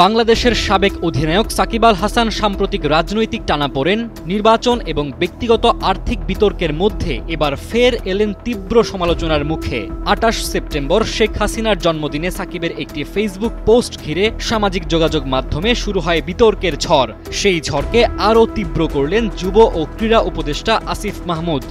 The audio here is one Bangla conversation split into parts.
বাংলাদেশের সাবেক অধিনায়ক সাকিব আল হাসান সাম্প্রতিক রাজনৈতিক টানাপোড়েন, নির্বাচন এবং ব্যক্তিগত আর্থিক বিতর্কের মধ্যে এবার ফের এলেন তীব্র সমালোচনার মুখে। ২৮ সেপ্টেম্বর শেখ হাসিনার জন্মদিনে সাকিবের একটি ফেসবুক পোস্ট ঘিরে সামাজিক যোগাযোগ মাধ্যমে শুরু হয় বিতর্কের ঝড়। সেই ঝড়কে আরও তীব্র করলেন যুব ও ক্রীড়া উপদেষ্টা আসিফ মাহমুদ।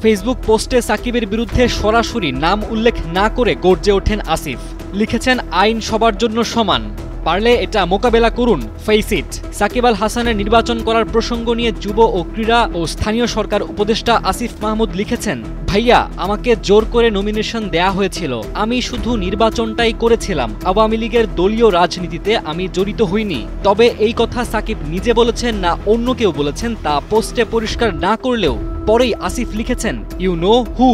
ফেসবুক পোস্টে সাকিবের বিরুদ্ধে সরাসরি নাম উল্লেখ না করে গর্জে ওঠেন আসিফ। লিখেছেন, আইন সবার জন্য সমান, পারলে এটা মোকাবেলা করুন, ফেস ইট। সাকিব আল হাসানের নির্বাচন করার প্রসঙ্গ নিয়ে যুব ও ক্রীড়া ও স্থানীয় সরকার উপদেষ্টা আসিফ মাহমুদ লিখেছেন, ভাইয়া, আমাকে জোর করে নমিনেশন দেয়া হয়েছিল, আমি শুধু নির্বাচনটাই করেছিলাম, আওয়ামী লীগের দলীয় রাজনীতিতে আমি জড়িত হইনি। তবে এই কথা সাকিব নিজে বলেছেন না অন্য কেউ বলেছেন তা পোস্টে পরিষ্কার না করলেও পরেই আসিফ লিখেছেন, ইউ নো হু।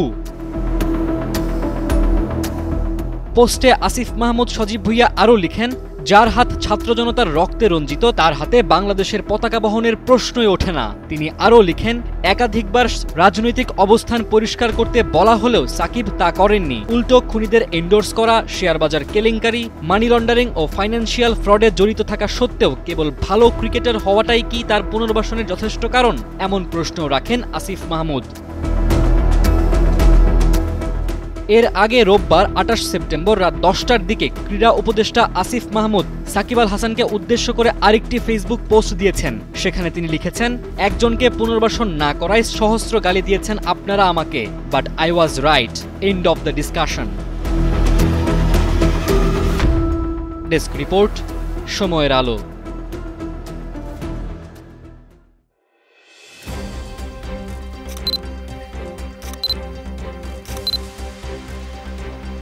পোস্টে আসিফ মাহমুদ সজীব ভুইয়া আরও লিখেন, যার হাত ছাত্র জনতার রক্তে রঞ্জিত তার হাতে বাংলাদেশের পতাকা বহনের প্রশ্নই ওঠে না। তিনি আরও লিখেন, একাধিকবার রাজনৈতিক অবস্থান পরিষ্কার করতে বলা হলেও সাকিব তা করেননি। উল্টো খুনিদের এন্ডোর্স করা, শেয়ার বাজার কেলেঙ্কারি, মানি লন্ডারিং ও ফাইন্যান্সিয়াল ফ্রডে জড়িত থাকা সত্ত্বেও কেবল ভালো ক্রিকেটার হওয়াটাই কি তার পুনর্বাসনের যথেষ্ট কারণ? এমন প্রশ্ন রাখেন আসিফ মাহমুদ। এর আগে রোববার ২৮ সেপ্টেম্বর রাত ১০টার দিকে ক্রীড়া উপদেষ্টা আসিফ মাহমুদ সাকিব আল হাসানকে উদ্দেশ্য করে আরেকটি ফেসবুক পোস্ট দিয়েছেন। সেখানে তিনি লিখেছেন, একজনকে পুনর্বাসন না করায় সহস্র গালি দিয়েছেন আপনারা আমাকে, but I was right, end of the discussion. Desk report, সময়ের আলো।